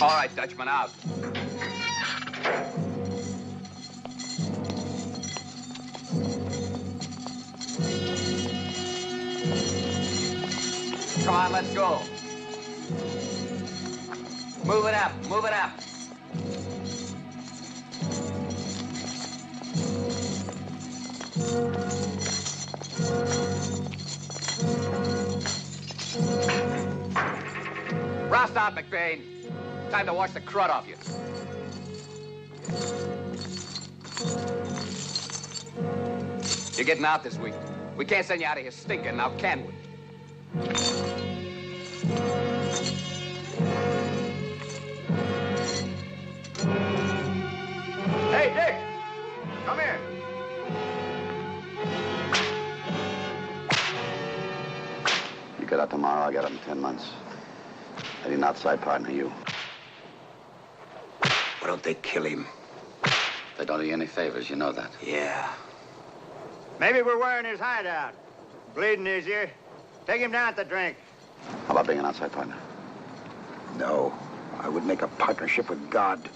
All right, Dutchman, out. Come on, let's go. Move it up, move it up. Roust out, McBain. Time to wash the crud off you. You're getting out this week. We can't send you out of here stinking, now can we? Hey, Dick! Come here. You get out tomorrow, I'll get out in 10 months. I need an outside partner, you. Why don't they kill him? They don't do you any favors, you know that. Yeah. Maybe we're wearing his hideout. Bleeding easier. Take him down to drink. How about being an outside partner? No. I would make a partnership with God.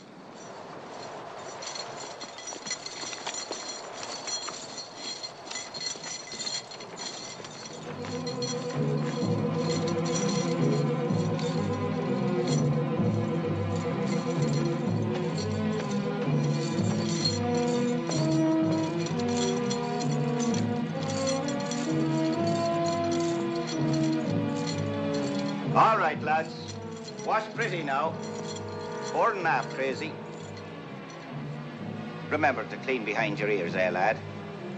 All right, lads. Wash pretty now. Fore and aft, crazy. Remember to clean behind your ears, eh, lad?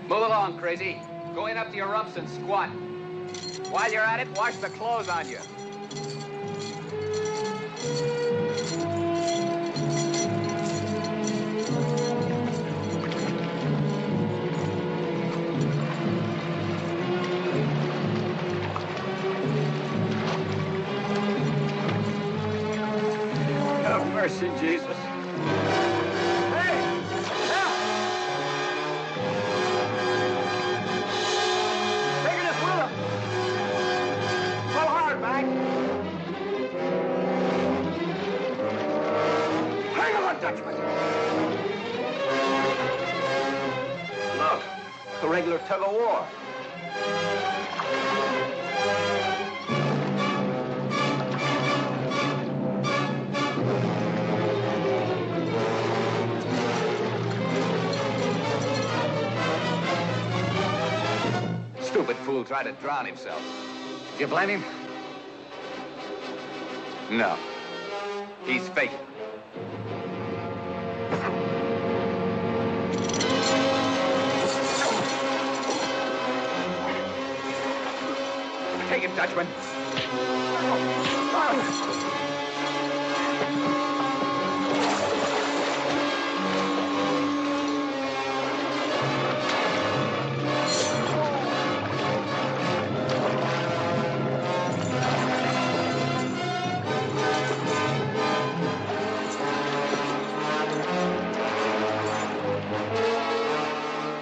Move along, crazy. Go in up to your rumps and squat. While you're at it, wash the clothes on you. Have mercy, Jesus. Hey! Help! Taking us with him. Pull hard, Mac. Hang on, Dutchman. Look, a regular tug of war. Stupid fool tried to drown himself. You blame him? No. He's faking. Take him, Dutchman.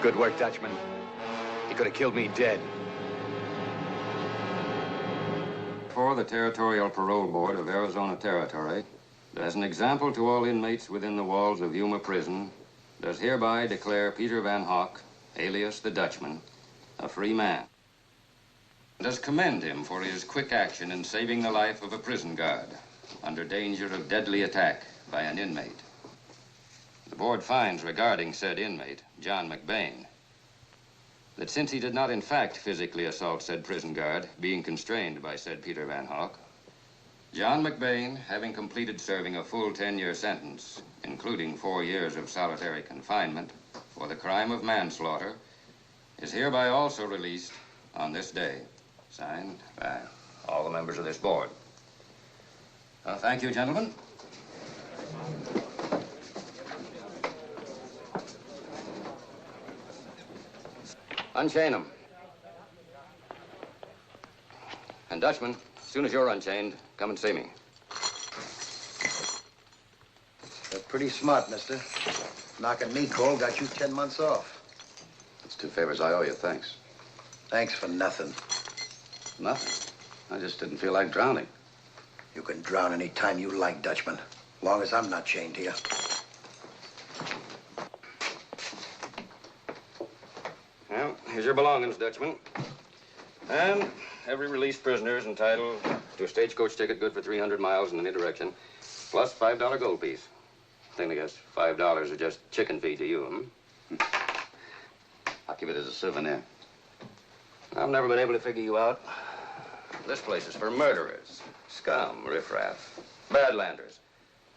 Good work, Dutchman. He could have killed me dead. For the Territorial Parole Board of Arizona Territory, as an example to all inmates within the walls of Yuma Prison, does hereby declare Peter Van Hock, alias the Dutchman, a free man. Does commend him for his quick action in saving the life of a prison guard under danger of deadly attack by an inmate. The board finds regarding said inmate, John McBain, that since he did not in fact physically assault said prison guard, being constrained by said Peter Van Hock, John McBain, having completed serving a full 10-year sentence, including 4 years of solitary confinement for the crime of manslaughter, is hereby also released on this day. Signed by all the members of this board. Well, thank you, gentlemen. Unchain him. And Dutchman, as soon as you're unchained, come and see me. That's pretty smart, mister. Knocking me cold got you 10 months off. That's 2 favors I owe you, thanks. Thanks for nothing. Nothing. I just didn't feel like drowning. You can drown any time you like, Dutchman. As long as I'm not chained here. Well, here's your belongings, Dutchman. And every released prisoner is entitled to a stagecoach ticket good for 300 miles in any direction, plus $5 gold piece. I think I guess $5 is just chicken feed to you, I'll keep it as a souvenir. I've never been able to figure you out. This place is for murderers, scum, riffraff, badlanders.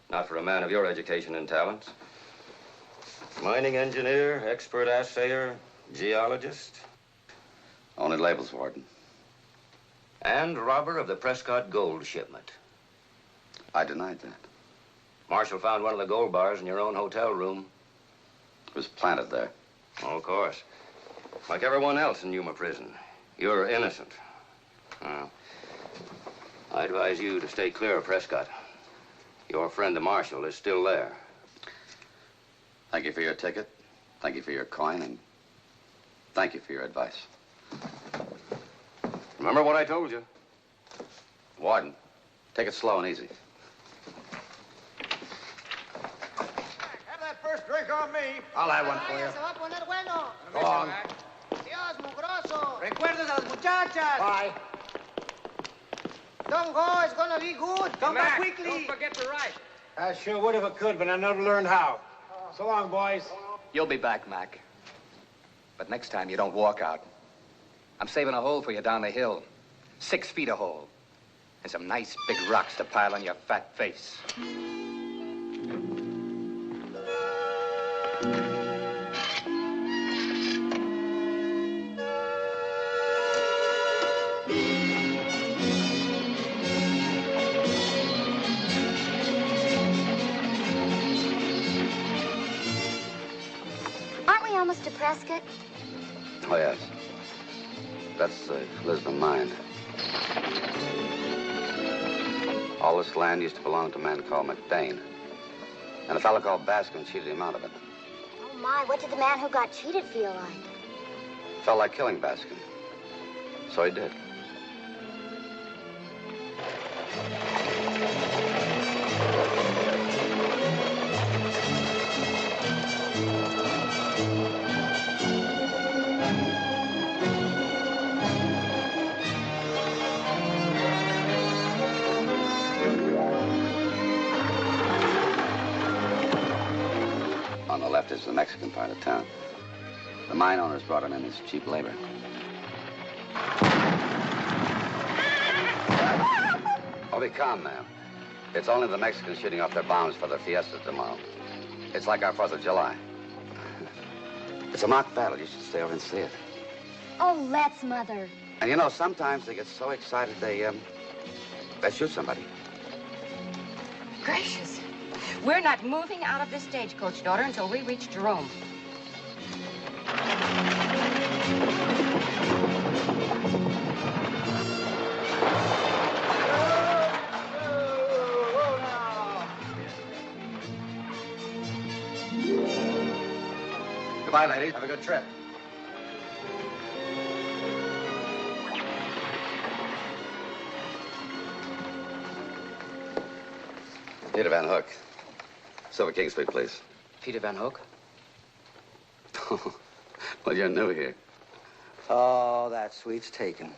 Not for a man of your education and talents. Mining engineer, expert assayer, geologist. Only labels, Warden. And robber of the Prescott gold shipment. I denied that. Marshal found one of the gold bars in your own hotel room. It was planted there. Oh, of course. Like everyone else in Yuma prison. You're innocent. Well, I advise you to stay clear of Prescott. Your friend, the Marshal, is still there. Thank you for your ticket. Thank you for your coin, and thank you for your advice. Remember what I told you. Warden, take it slow and easy. Have that first drink on me. I'll have one for you. Se va a poner bueno. Go on. Dios, mugroso. Recuerda a las muchachas. Bye. Don't go, it's gonna be good. Come Mac, back quickly. don't forget to write. I sure would if I could, but I never learned how. So long, boys. You'll be back, Mac. But next time you don't walk out. I'm saving a hole for you down the hill. 6 feet a hole. And some nice big rocks to pile on your fat face. Aren't we almost to Prescott? Oh, yes. That's the Lisbon mine. All this land used to belong to a man called McDane. And a fellow called Baskin cheated him out of it. Oh, my, what did the man who got cheated feel like? Felt like killing Baskin. So he did. On the left is the Mexican part of town. The mine owners brought him in as cheap labor. Oh, be calm, ma'am. It's only the Mexicans shooting off their bombs for their fiesta tomorrow. It's like our 4th of July. It's a mock battle. You should stay over and see it. Oh, let's, Mother. And you know, sometimes they get so excited they shoot somebody. Gracious. We're not moving out of this stagecoach, daughter, until we reach Jerome. Goodbye, ladies. Have a good trip. Peter Van Hook. Silver King Street, please. Peter Van Hook? Well, you're new here. Oh, that suite's taken.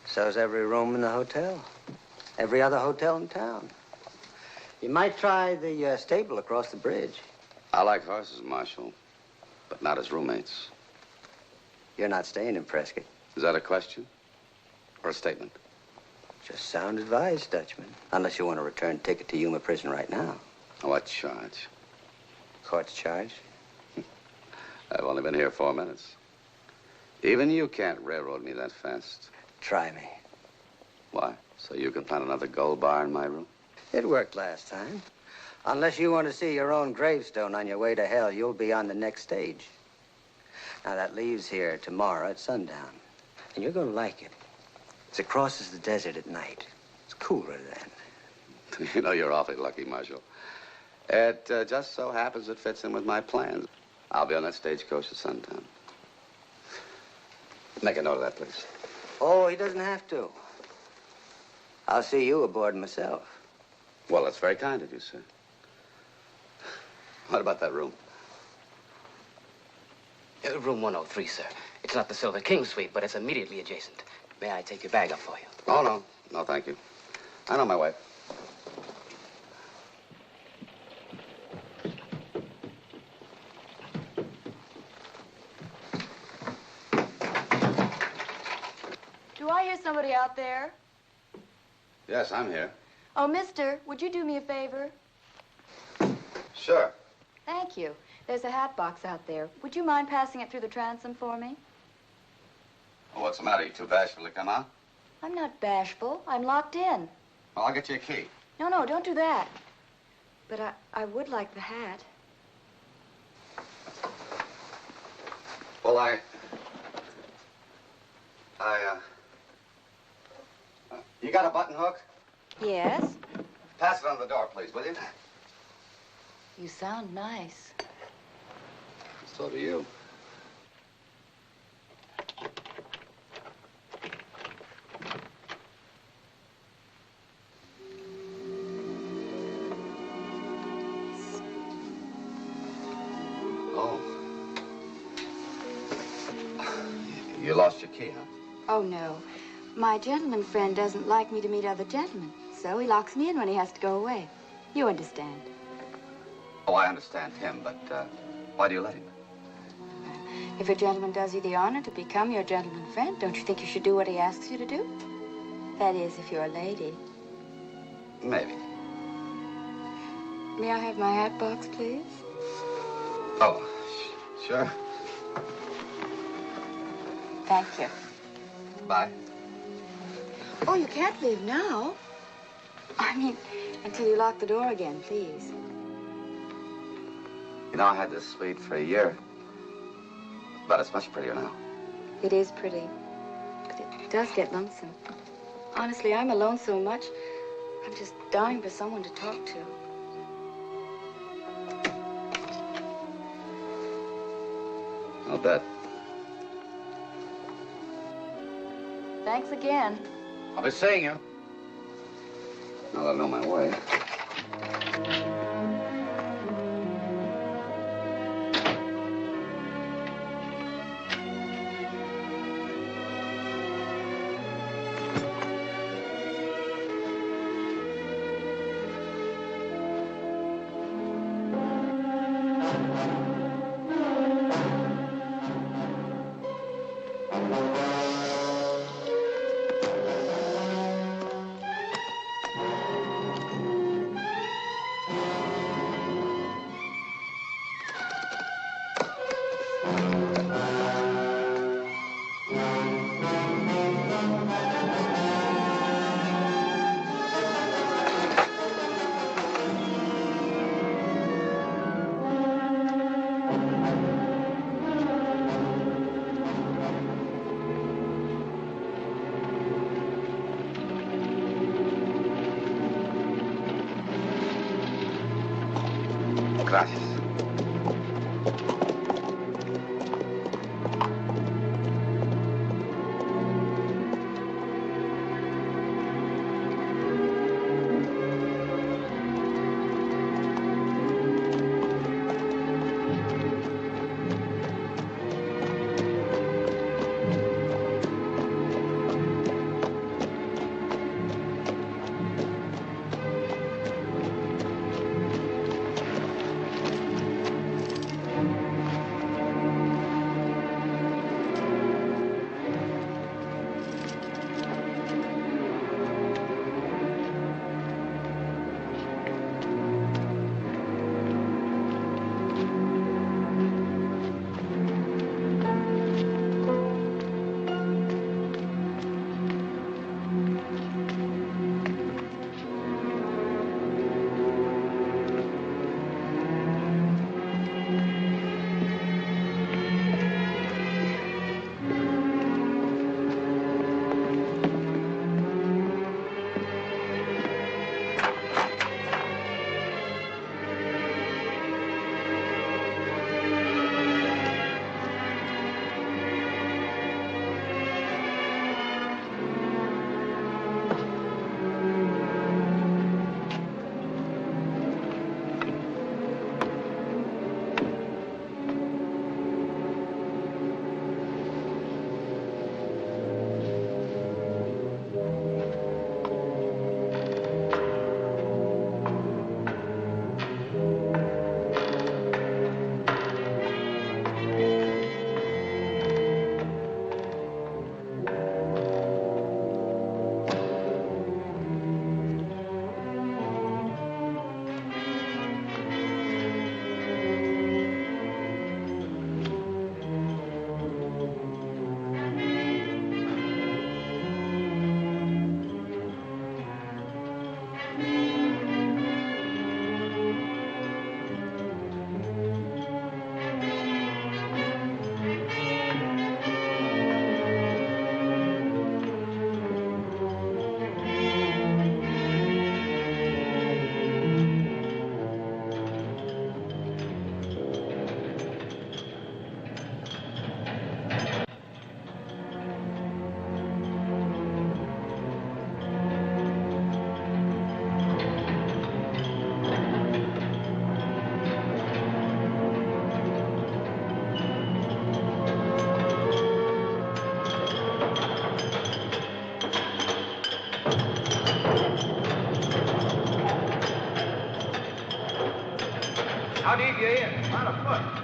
So's every room in the hotel. Every other hotel in town. You might try the stable across the bridge. I like horses, Marshal, but not as roommates. You're not staying in Prescott. Is that a question or a statement? Just sound advice, Dutchman. Unless you want a return ticket to Yuma prison right now. What charge? Court's charge. I've only been here 4 minutes. Even you can't railroad me that fast. Try me. Why? So you can plant another gold bar in my room? It worked last time. Unless you want to see your own gravestone on your way to hell, you'll be on the next stage. Now, that leaves here tomorrow at sundown. And you're going to like it. It crosses the desert at night. It's cooler then. You know, you're awfully lucky, Marshal. It just so happens it fits in with my plans. I'll be on that stagecoach at sundown. Make a note of that, please. Oh, he doesn't have to. I'll see you aboard myself. Well, that's very kind of you, sir. What about that room? Room 103, sir. It's not the Silver King suite, but it's immediately adjacent. May I take your bag up for you? Oh, no. No, thank you. I know my way. Do I hear somebody out there? Yes, I'm here. Oh, mister, would you do me a favor? Sure. Thank you. There's a hat box out there. Would you mind passing it through the transom for me? Well, what's the matter? You too bashful to come out? I'm not bashful. I'm locked in. Well, I'll get you a key. No, don't do that. But I would like the hat. Well, you got a button hook? Yes? Pass it on the door, please, will you? You sound nice. So do you. Oh. You lost your key, huh? Oh, no. My gentleman friend doesn't like me to meet other gentlemen, so he locks me in when he has to go away. You understand? Oh, I understand him, but why do you let him? If a gentleman does you the honor to become your gentleman friend, don't you think you should do what he asks you to do? That is, if you're a lady. Maybe. May I have my hat box, please? Oh, sure. Thank you. Bye. Oh, you can't leave now. I mean, until you lock the door again, please. You know, I had this suite for a year, but it's much prettier now. It is pretty, but it does get lonesome. Honestly, I'm alone so much, I'm just dying for someone to talk to. I'll bet. Thanks again. I'll be seeing you. Now that I know my way. Gracias. How deep you in? About a foot.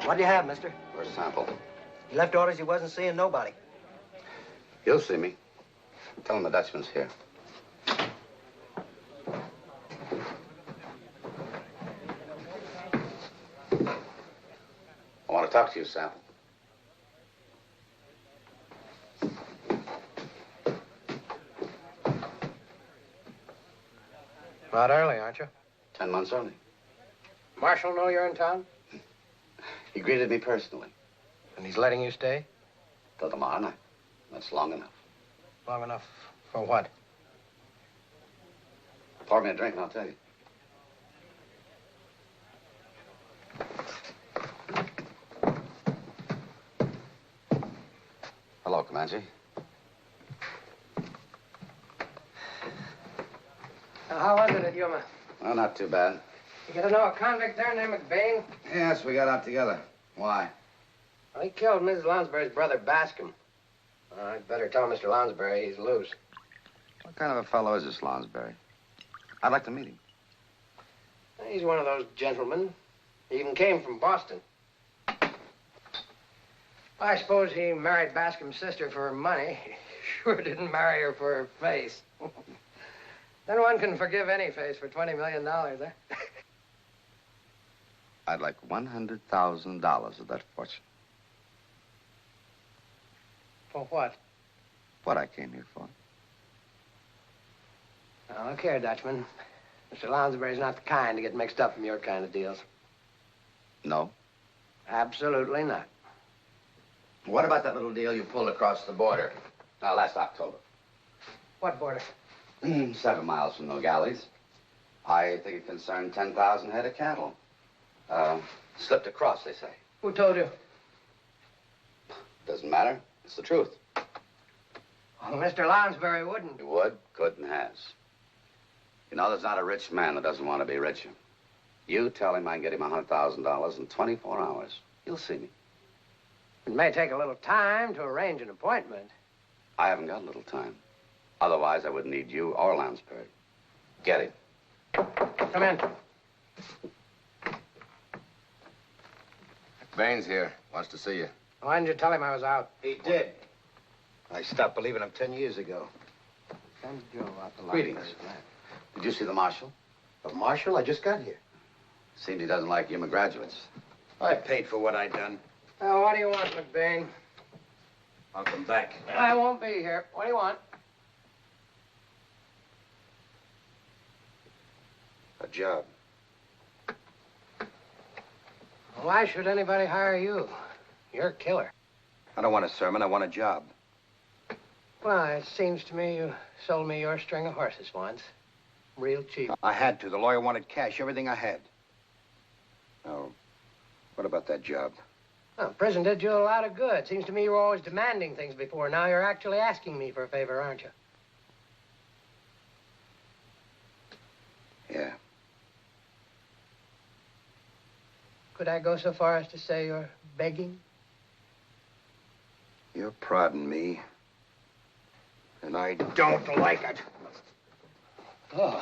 What do you have, mister? Where's the sample? He left orders he wasn't seeing nobody. He'll see me. Tell him the Dutchman's here. I want to talk to you, Sample. Not early, aren't you? 10 months early. Marshal know you're in town? He greeted me personally. And he's letting you stay? Till tomorrow night. That's long enough. Long enough for what? Pour me a drink and I'll tell you. Hello, Comanche. How was it at Yuma? Well, not too bad. You get to know a convict there named McBain? Yes, we got out together. Why? Well, he killed Mrs. Lounsbury's brother, Bascom. I'd better tell Mr. Lounsbury he's loose. What kind of a fellow is this Lounsbury? I'd like to meet him. He's one of those gentlemen. He even came from Boston. I suppose he married Bascom's sister for her money. He sure didn't marry her for her face. Then one can forgive any face for $20 million, eh? I'd like $100,000 of that fortune. For what? What I came here for. Now, look here, Dutchman. Mr. Lounsbury's not the kind to get mixed up in your kind of deals. No? Absolutely not. What about that little deal you pulled across the border last October? What border? 7 miles from Nogales. I think it concerned 10,000 head of cattle. Slipped across, they say. Who told you? Doesn't matter. It's the truth. Well, Mr. Lounsbury wouldn't. He would, could, and has. You know, there's not a rich man that doesn't want to be richer. You tell him I can get him $100,000 in 24 hours. He'll see me. It may take a little time to arrange an appointment. I haven't got a little time. Otherwise, I wouldn't need you or Lounsbury. Get him. Come in. McBain's here. Wants to see you. Why didn't you tell him I was out? He did. I stopped believing him 10 years ago. Send Joe out to Greetings. Lounsbury's flat. Did you see the marshal? The marshal? I just got here. Seems he doesn't like human graduates. I paid for what I done. Well, what do you want, McBain? I'll come back. I won't be here. What do you want? A job. Why should anybody hire you? You're a killer. I don't want a sermon. I want a job. Well, it seems to me you sold me your string of horses once. Real cheap. I had to. The lawyer wanted cash, everything I had. Now, what about that job? Well, prison did you a lot of good. Seems to me you were always demanding things before. Now you're actually asking me for a favor, aren't you? Yeah. Could I go so far as to say you're begging? You're prodding me. And I Don't like it. Look,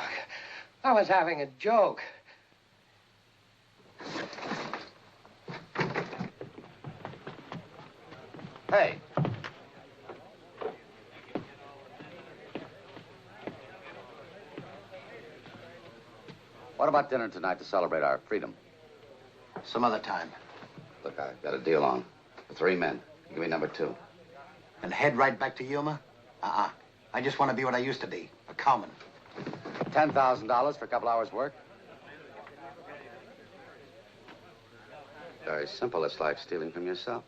I was having a joke. Hey. What about dinner tonight to celebrate our freedom? Some other time. Look, I've got a deal on. For 3 men. Give me number 2. And head right back to Yuma? I just want to be what I used to be, a cowman. $10,000 for a couple hours' work? Very simple. It's like stealing from yourself.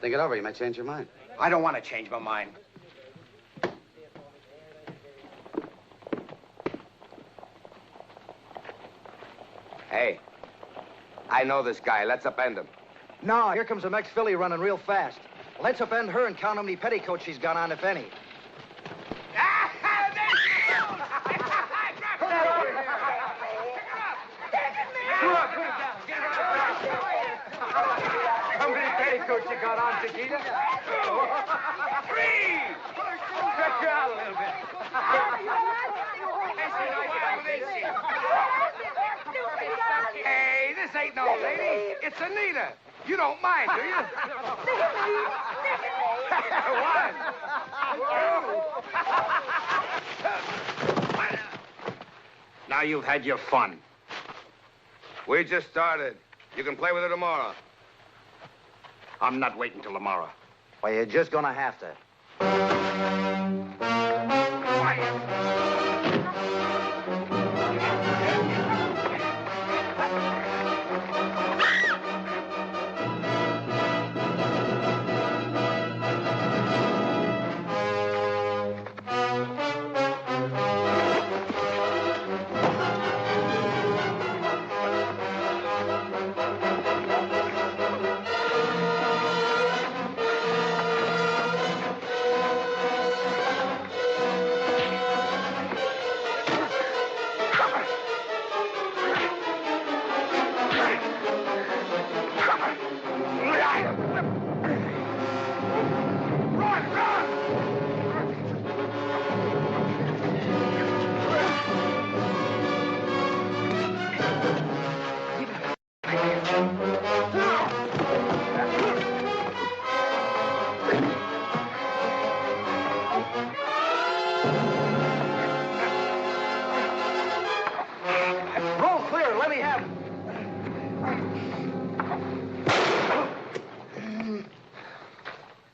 Think it over. You may change your mind. I don't want to change my mind. Hey, I know this guy. Let's upend him. No, here comes the next filly running real fast. Let's upend her and count how many petticoats she's got on, if any. How many petticoats you got on, Chiquita? 3! Stretch her out a little bit. Hey, this ain't no lady. It's Anita. You don't mind, do you? One. Now you've had your fun. We just started. You can play with her tomorrow. I'm not waiting till tomorrow. Well, you're just gonna have to.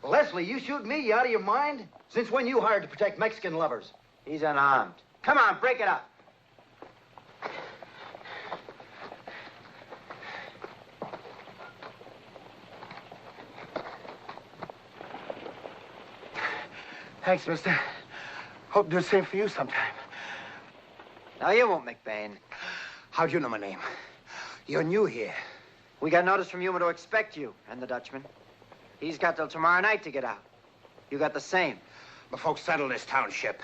Leslie, you shoot me? You out of your mind? Since when you hired to protect Mexican lovers? He's unarmed. Come on, break it up. Thanks, mister. Hope to do the same for you sometime. Now, you won't, McBain. How'd you know my name? You're new here. We got notice from Yuma to expect you and the Dutchman. He's got till tomorrow night to get out. You got the same. The folks settle this township.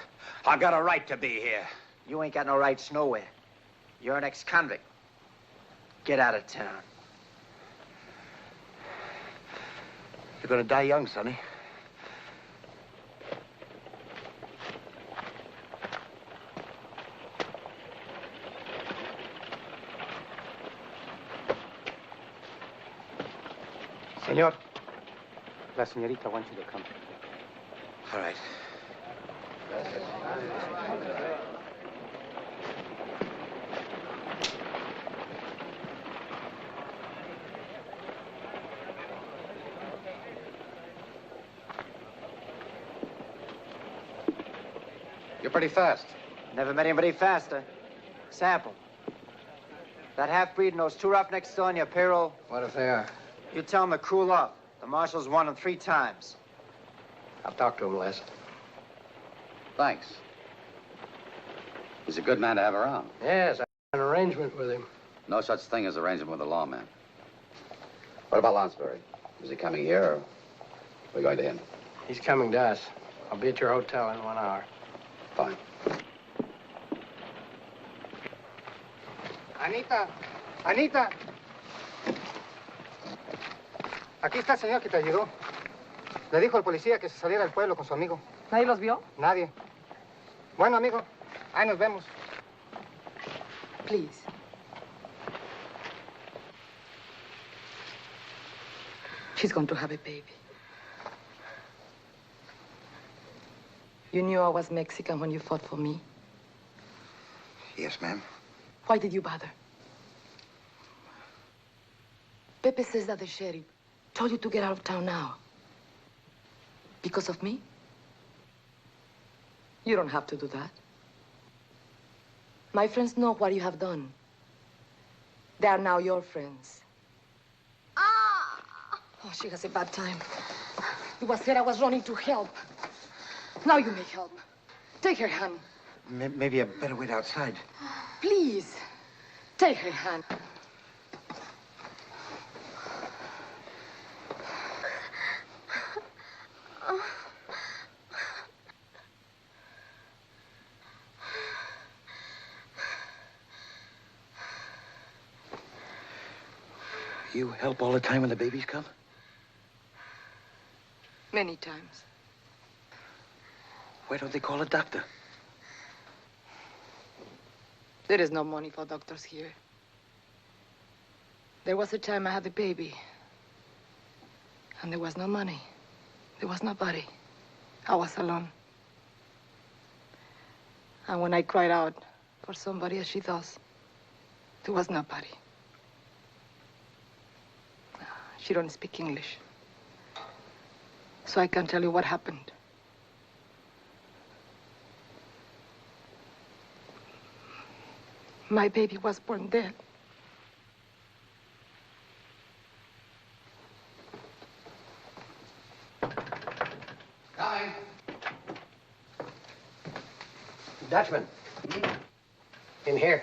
I've got a right to be here. You ain't got no rights nowhere. You're an ex-convict. Get out of town. You're gonna die young, Sonny. Senor, la señorita wants you to come. All right. You're pretty fast. Never met anybody faster. Sample. That half-breed and those 2 roughnecks still on your payroll? What if they are? You tell them to cool off. The marshal's won them 3 times. I'll talk to him, Les. Thanks. He's a good man to have around. Yes, I had an arrangement with him. No such thing as arrangement with a lawman. What about Lonsbury? Is he coming here, or are we going to him? He's coming to us. I'll be at your hotel in 1 hour. Fine. Anita, Anita. Aquí está el señor que te ayudó. Le dijo al policía que se saliera del pueblo con su amigo. ¿Nadie los vio? Nadie. Bueno, amigo, ahí nos vemos. Please. She's going to have a baby. You knew I was Mexican when you fought for me. Yes, ma'am. Why did you bother? Pepe says that the sheriff told you to get out of town now. Because of me? You don't have to do that. My friends know what you have done. They are now your friends. Oh, she has a bad time. It was here I was running to help. Now you may help. Take her hand. Maybe I better wait outside. Please, take her hand. You help all the time when the babies come? Many times. Why don't they call a doctor? There is no money for doctors here. There was a time I had a baby. And there was no money. There was nobody. I was alone. And when I cried out for somebody, as she does, there was nobody. She don't speak English. So I can't tell you what happened. My baby was born dead. Guy. Dutchman. In here.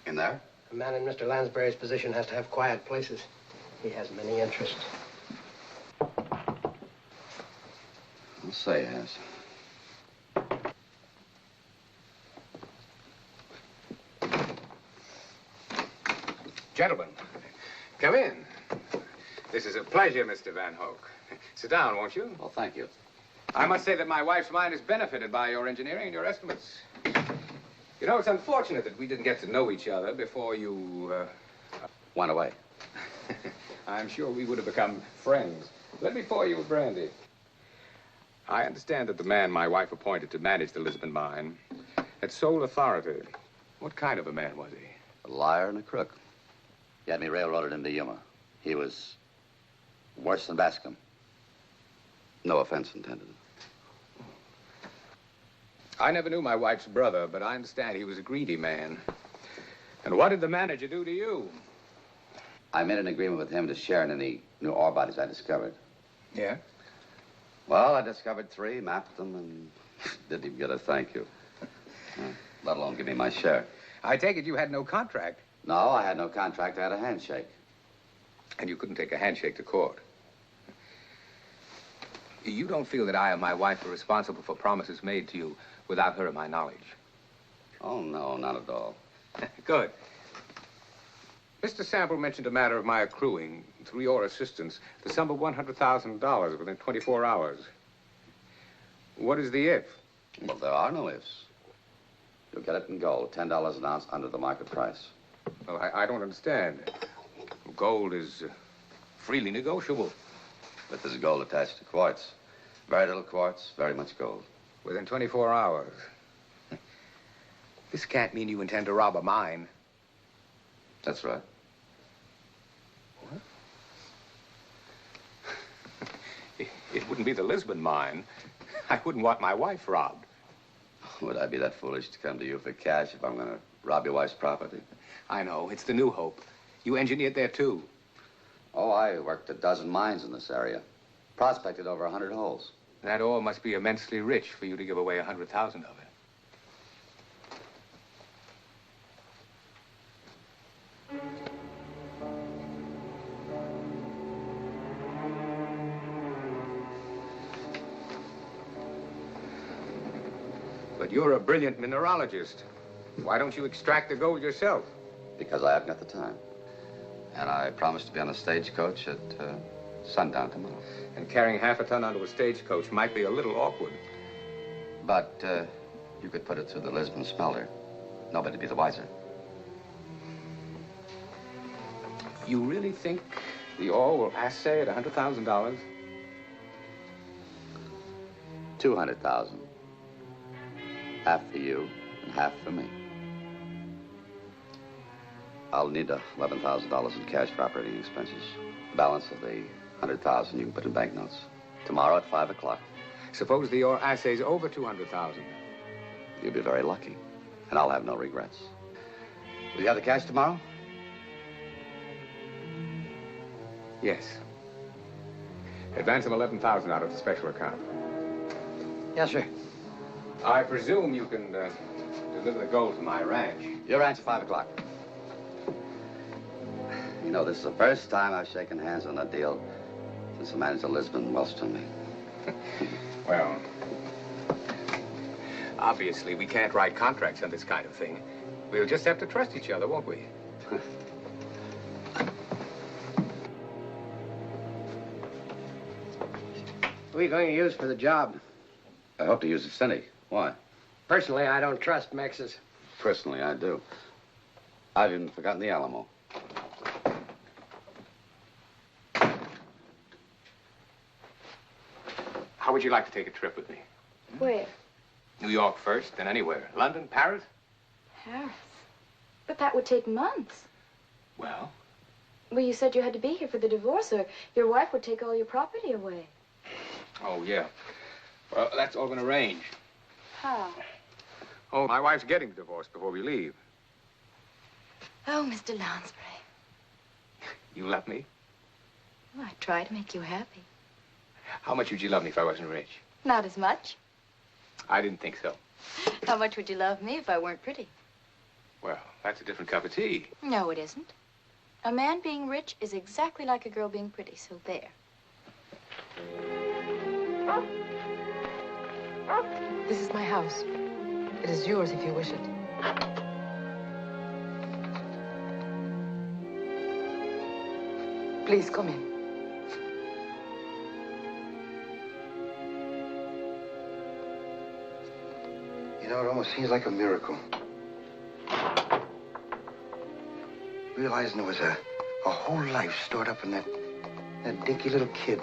In there? A man in Mr. Lansbury's position has to have quiet places. He has many interests. I'll say he has. Gentlemen, come in. This is a pleasure, Mr. Van Hoek. Sit down, won't you? Well, thank you. I must say that my wife's mind is benefited by your engineering and your estimates. You know, it's unfortunate that we didn't get to know each other before you, Went away. I'm sure we would have become friends. Let me pour you a brandy. I understand that the man my wife appointed to manage the Lisbon mine had sole authority. What kind of a man was he? A liar and a crook. He had me railroaded into Yuma. He was worse than Bascom. No offense intended. I never knew my wife's brother, but I understand he was a greedy man. And what did the manager do to you? I made an agreement with him to share in any new ore bodies I discovered. Yeah? Well, I discovered 3, mapped them, and didn't even get a thank you. Let alone give me my share. I take it you had no contract. No, I had no contract. I had a handshake. And you couldn't take a handshake to court. You don't feel that I and my wife are responsible for promises made to you without her and my knowledge? Oh, no, not at all. Good. Mr. Sample mentioned a matter of my accruing, through your assistance, the sum of $100,000 within 24 hours. What is the if? Well, there are no ifs. You'll get it in gold, $10 an ounce under the market price. Well, I don't understand. Gold is freely negotiable. But there's gold attached to quartz. Very little quartz, very much gold. Within 24 hours. This can't mean you intend to rob a mine. That's right. What? It wouldn't be the Lisbon mine. I wouldn't want my wife robbed. Would I be that foolish to come to you for cash if I'm going to rob your wife's property? I know. It's the New Hope. You engineered there, too. Oh, I worked a dozen mines in this area. Prospected over 100 holes. That ore must be immensely rich for you to give away 100,000 of it. But you're a brilliant mineralogist. Why don't you extract the gold yourself? Because I haven't got the time. And I promised to be on a stagecoach at sundown tomorrow. And carrying half a ton onto a stagecoach might be a little awkward. But you could put it through the Lisbon smelter. Nobody'd be the wiser. You really think the ore will assay at $100,000? 200,000. Half for you and half for me. I'll need $11,000 in cash for operating expenses. The balance of the 100,000 you can put in banknotes. Tomorrow at 5 o'clock. Suppose the ore assays over 200,000. You'll be very lucky, and I'll have no regrets. Will you have the cash tomorrow? Yes. Advance of 11,000 out of the special account. Yes, sir. I presume you can deliver the gold to my ranch. Your ranch at 5 o'clock. You know, this is the first time I've shaken hands on a deal since the manager of Lisbon welched me. Well, obviously, we can't write contracts on this kind of thing. We'll just have to trust each other, won't we? Who are you going to use for the job? I hope to use Vicente. Why? Personally, I don't trust Mexes. Personally, I do. I've even forgotten the Alamo. How would you like to take a trip with me? Where? New York first, then anywhere. London, Paris? Paris. But that would take months. Well? Well, you said you had to be here for the divorce, or your wife would take all your property away. Oh, yeah. Well, that's all been arranged. How? Oh, my wife's getting the divorce before we leave. Oh, Mr. Lounsbury. You love me? Well, I try to make you happy. How much would you love me if I wasn't rich? Not as much. I didn't think so. How much would you love me if I weren't pretty? Well, that's a different cup of tea. No, it isn't. A man being rich is exactly like a girl being pretty, so there. This is my house. It is yours if you wish it. Please, come in. You know, it almost seems like a miracle. Realizing there was a whole life stored up in that dinky little kid.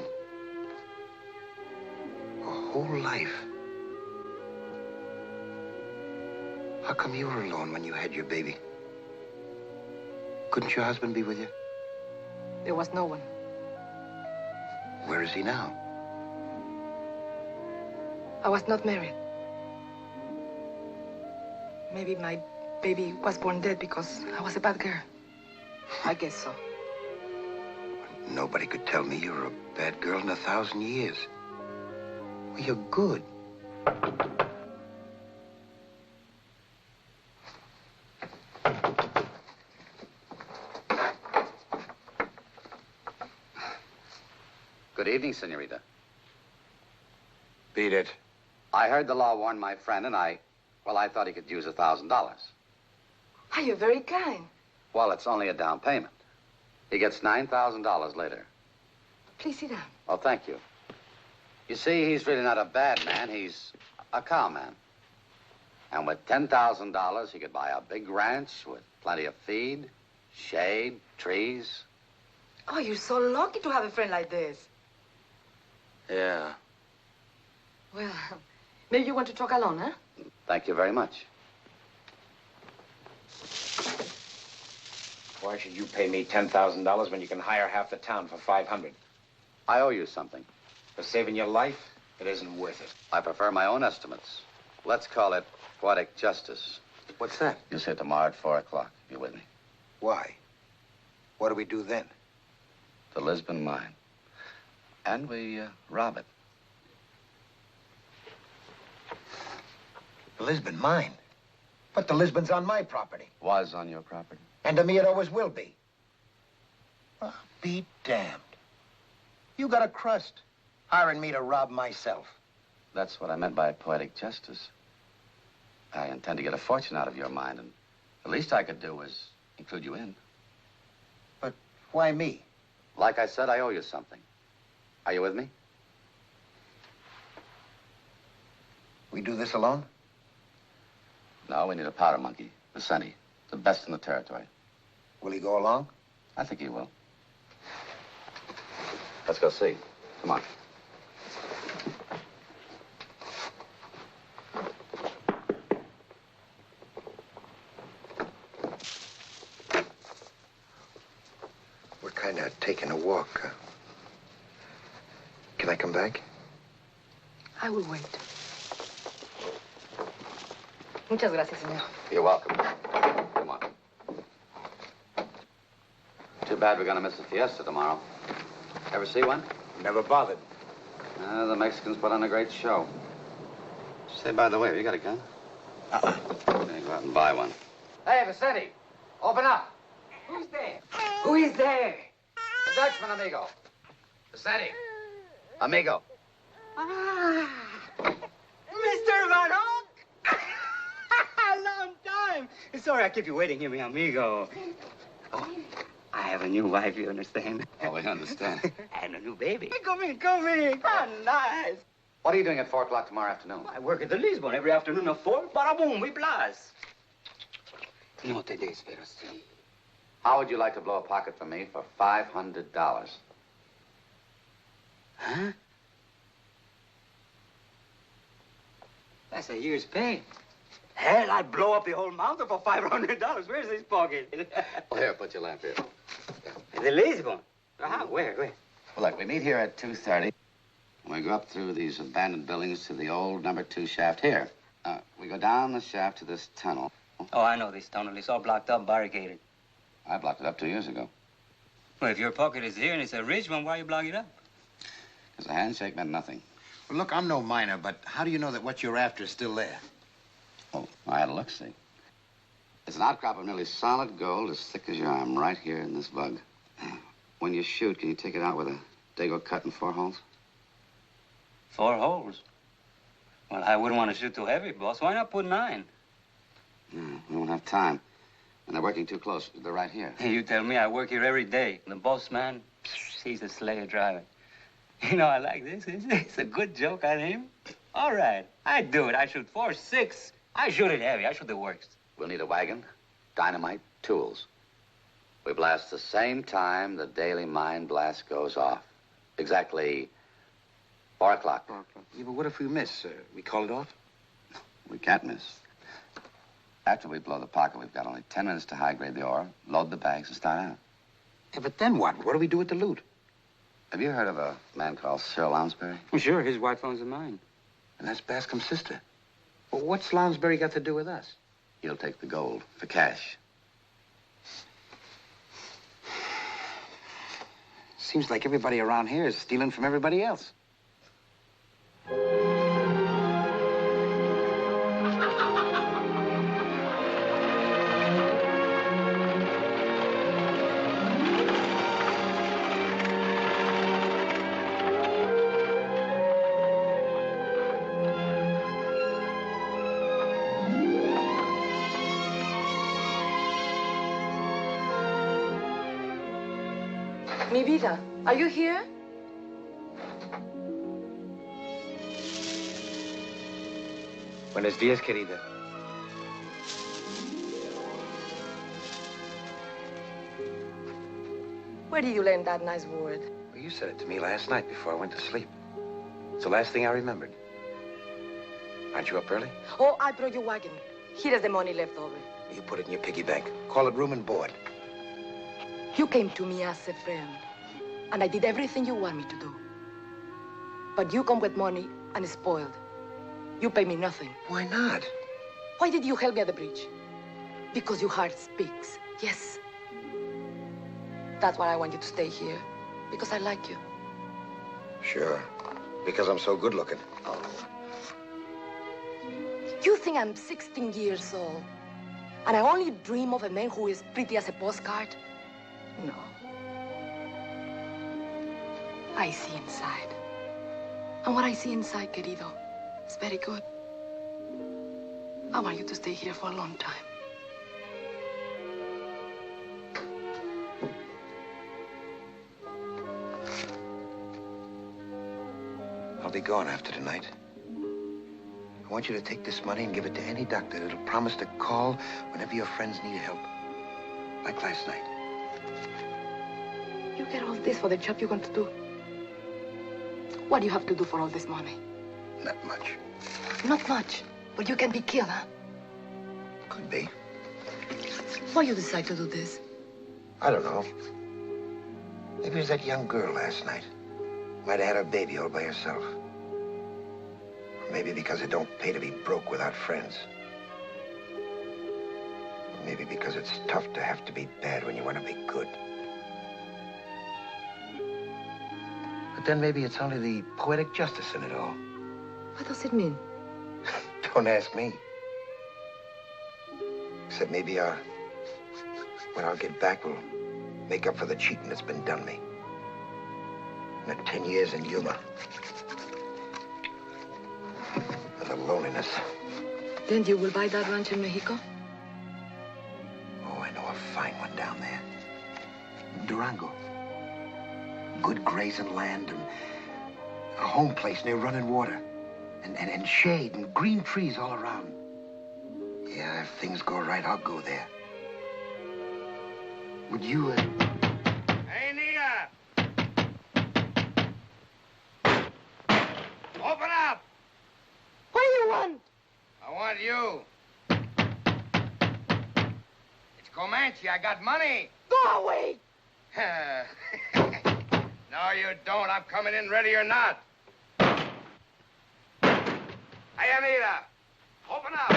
A whole life. How come you were alone when you had your baby? Couldn't your husband be with you? There was no one. Where is he now? I was not married. Maybe my baby was born dead because I was a bad girl. I guess so. Nobody could tell me you were a bad girl in 1,000 years. Well, you're good. Good evening, senorita. Beat it. I heard the law warned my friend, and I thought he could use $1,000. Oh, you're very kind. Well, it's only a down payment. He gets $9,000 later. Please sit down. Oh, thank you. You see, he's really not a bad man. He's a cowman. And with $10,000, he could buy a big ranch with plenty of feed, shade, trees. Oh, you're so lucky to have a friend like this. Yeah. Well, maybe you want to talk alone, huh? Thank you very much. Why should you pay me $10,000 when you can hire half the town for $500? I owe you something. For saving your life, it isn't worth it. I prefer my own estimates. Let's call it poetic justice. What's that? You'll see it tomorrow at 4 o'clock. You with me? Why? What do we do then? The Lisbon mine. And we rob it. The Lisbon mine? But the Lisbon's on my property. Was on your property. And to me, it always will be. Well, be damned. You got a crust, hiring me to rob myself. That's what I meant by poetic justice. I intend to get a fortune out of your mine, and the least I could do is include you in. But why me? Like I said, I owe you something. Are you with me? We do this alone? No, we need a powder monkey, Vicente, the best in the territory. Will he go along? I think he will. Let's go see. Come on. We're kind of taking a walk. Can I come back? I will wait. Muchas gracias, señor. You're welcome. Come on. Too bad we're going to miss the fiesta tomorrow. Ever see one? Never bothered. The Mexicans put on a great show. Say, by the way, have you got a gun? Yeah, go out and buy one. Hey, Vicente, open up. Who's there? Who is there? The Dutchman, amigo. Vicente. Amigo. Ah, Mr. Van Hook! Long time. Sorry I keep you waiting here, mi amigo. Oh, I have a new wife, you understand? Oh, we understand. And a new baby. Come in, come in. How nice. What are you doing at 4 o'clock tomorrow afternoon? I work at the Lisbon every afternoon at 4. Para boom, we blast. No te des, pero sí. How would you like to blow a pocket for me for $500? Huh? That's a year's pay. Hell, I'd blow up the whole mountain for $500. Where's this pocket? Well, here, put your lamp here. The Lisbon. How? Where? Well, look, we meet here at 2:30. And we go up through these abandoned buildings to the old number 2 shaft here. We go down the shaft to this tunnel. Oh, I know this tunnel. It's all blocked up, barricaded. I blocked it up 2 years ago. Well, if your pocket is here and it's a rich one, why you block it up? Because a handshake meant nothing. Well, look, I'm no miner, but how do you know that what you're after is still there? Oh, I had a look-see. It's an outcrop of nearly solid gold as thick as your arm right here in this bug. When you shoot, can you take it out with a dago cut in 4 holes? 4 holes? Well, I wouldn't want to shoot too heavy, boss. Why not put 9? We won't have time. And they're working too close. They're right here. You tell me, I work here every day. The boss man, he's a slayer driver. You know, I like this. It's a good joke on him. All right, I do it. I shoot 4, 6. I shoot it heavy. I shoot the worst. We'll need a wagon, dynamite, tools. We blast the same time the daily mine blast goes off. Exactly 4 o'clock. Yeah, but what if we miss? We call it off? We can't miss. After we blow the pocket, we've got only 10 minutes to high-grade the ore, load the bags, and start out. Yeah, but then what? What do we do with the loot? Have you heard of a man called Cyril Lounsbury? Sure, his wife owns a mine. And that's Bascom's sister. Well, what's Lounsbury got to do with us? He'll take the gold for cash. Seems like everybody around here is stealing from everybody else. Mi vida, are you here? Buenos días, querida. Where did you learn that nice word? Well, you said it to me last night before I went to sleep. It's the last thing I remembered. Aren't you up early? Oh, I brought your wagon. Here is the money left over. You put it in your piggy bank. Call it room and board. You came to me as a friend, and I did everything you want me to do. But you come with money and it's spoiled. You pay me nothing. Why not? Why did you help me at the bridge? Because your heart speaks. Yes. That's why I want you to stay here. Because I like you. Sure. Because I'm so good looking. Oh. You think I'm 16 years old, and I only dream of a man who is pretty as a postcard? No. I see inside. And what I see inside, querido, is very good. I want you to stay here for a long time. I'll be gone after tonight. I want you to take this money and give it to any doctor that'll promise to call whenever your friends need help. Like last night. You get all this for the job you're going to do. What do you have to do for all this money? Not much. Not much. But you can be killed, huh? Could be. Why you decide to do this? I don't know. Maybe it was that young girl last night. Might have had her baby all by herself. Or maybe because it don't pay to be broke without friends. Or maybe because it's tough to have to be bad when you want to be good. But then maybe it's only the poetic justice in it all. What does it mean? Don't ask me. Except maybe when I'll get back, will make up for the cheating that's been done me. And the 10 years in Yuma. And the loneliness. Then you will buy that ranch in Mexico? Oh, I know a fine one down there. Durango. Good grazing land and a home place near running water. And shade and green trees all around. Yeah, if things go right, I'll go there. Would you, Hey, Nita! Open up! What do you want? I want you. It's Comanche. I got money. Go away! No, you don't. I'm coming in ready or not. Hey, Anita, open up.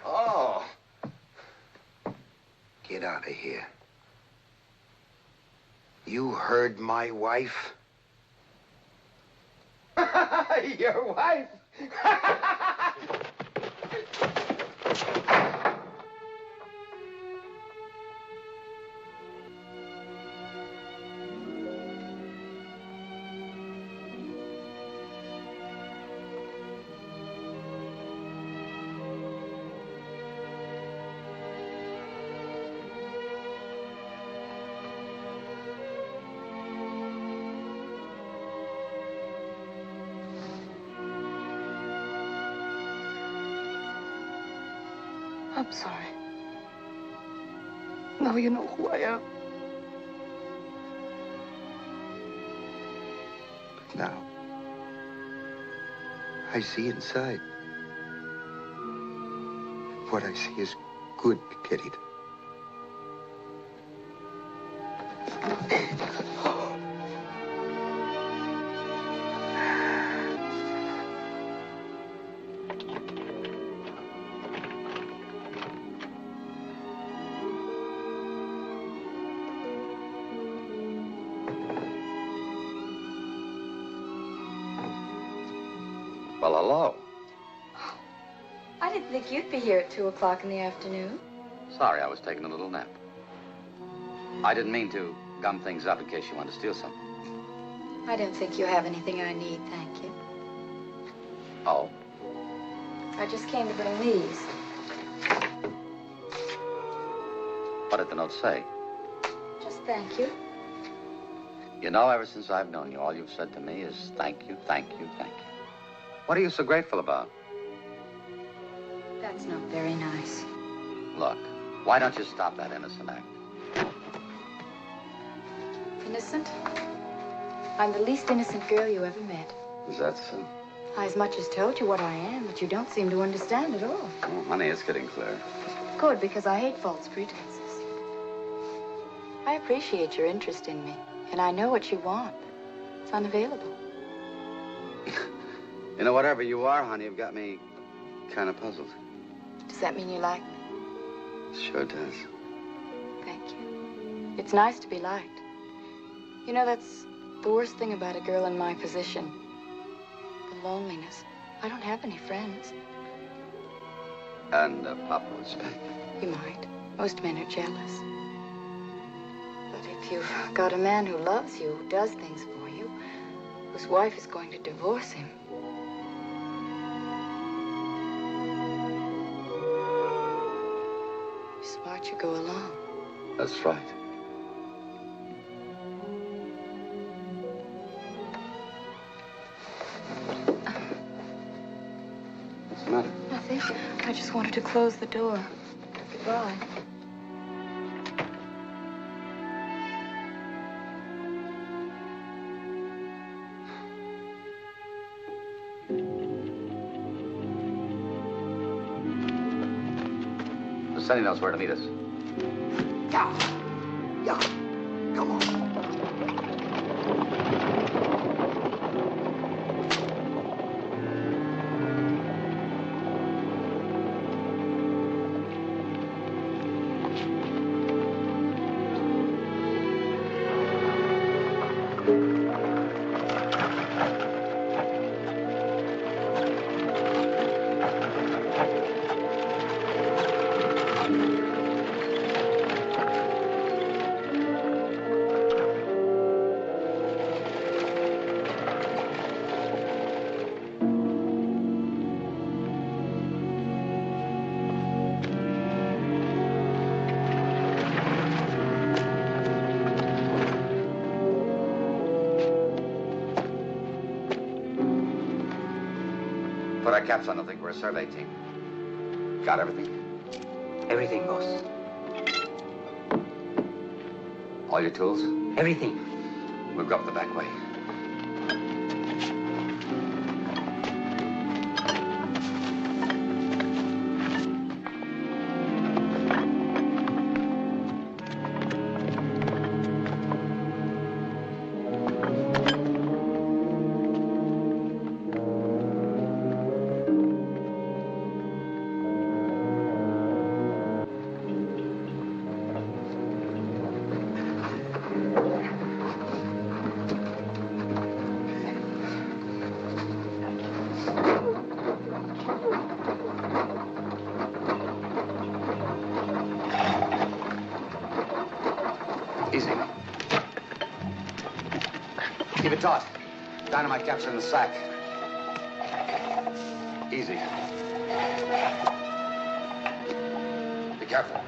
Oh. Get out of here. You heard my wife? Your wife? I'm sorry. Now you know who I am. But now, I see inside. What I see is good, pitied. Well, hello. I didn't think you'd be here at 2 o'clock in the afternoon. Sorry, I was taking a little nap. I didn't mean to gum things up in case you wanted to steal something. I don't think you have anything I need, thank you. Oh? I just came to bring these. What did the note say? Just thank you. You know, ever since I've known you, all you've said to me is thank you, thank you, thank you. What are you so grateful about? That's not very nice. Look, why don't you stop that innocent act? Innocent? I'm the least innocent girl you ever met. Is that so? I as much as told you what I am, but you don't seem to understand at all. Oh, honey, it's getting clear. Good, because I hate false pretenses. I appreciate your interest in me, and I know what you want. It's unavailable. You know, whatever you are, honey, you've got me kind of puzzled. Does that mean you like me? Sure does. Thank you. It's nice to be liked. You know, that's the worst thing about a girl in my position. The loneliness. I don't have any friends. And Papa would speak. You might. Most men are jealous. that if you've got a man who loves you, who does things for you, whose wife is going to divorce him, you're smart you go along. That's right. What's the matter? Nothing. I just wanted to close the door. Goodbye. Sonny knows where to meet us. Yeah. Yeah. Come on. Put our caps on. I think we're a survey team. Got everything? Everything, boss. All your tools? Everything. We'll go up the back way. Easy. Keep it taut. Dynamite caps are in the sack. Easy. Be careful.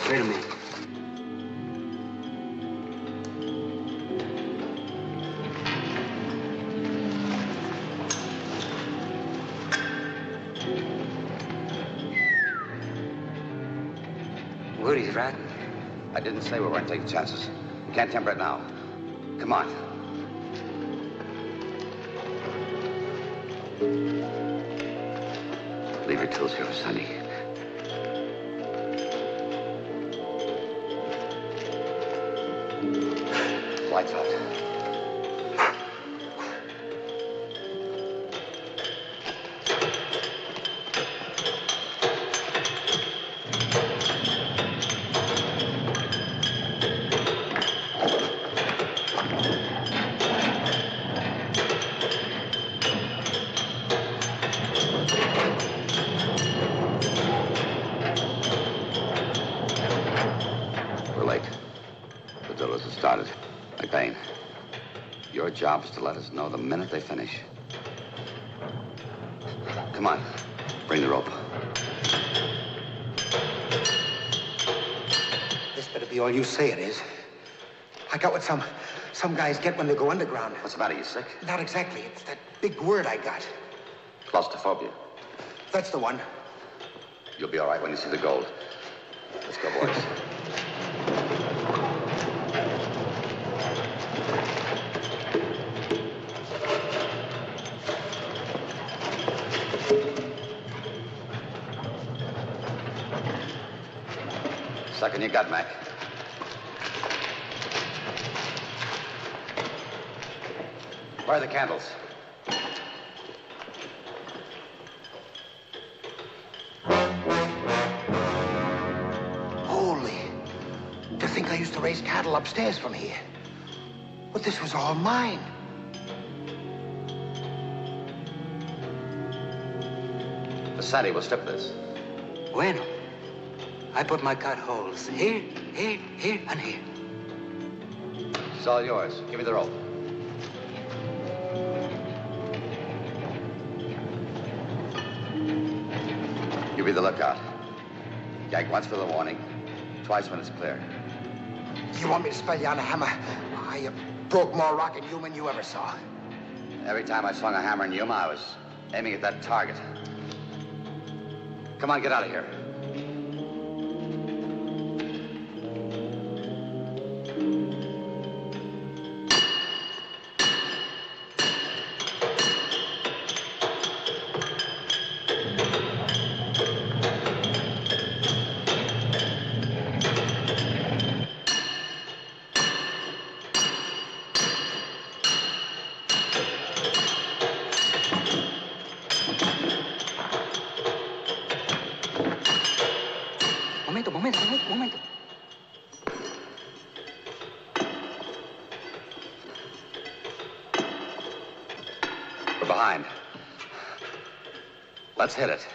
Wait a minute. Woody's right. I didn't say we weren't taking chances. Can't temper it now. Come on. Leave your tools here, Sonny. Lights out. have started. McBain, your job is to let us know the minute they finish. Come on, bring the rope. This better be all you say it is. I got what some guys get when they go underground. What's the matter, you sick? Not exactly. It's that big word I got. Claustrophobia. That's the one. You'll be all right when you see the gold. Let's go, boys. Suck in your gut, Mac. Where are the candles? Holy. To think I used to raise cattle upstairs from here. But this was all mine. The Sandy will strip this. Bueno. I put my cut holes here, here, here, and here. It's all yours. Give me the rope. You be the lookout. Gag once for the warning, twice when it's clear. You want me to spell you on a hammer? I broke more rock in Yuma than you ever saw. Every time I swung a hammer in Yuma, I was aiming at that target. Come on, get out of here. Momento. We're behind. Let's hit it.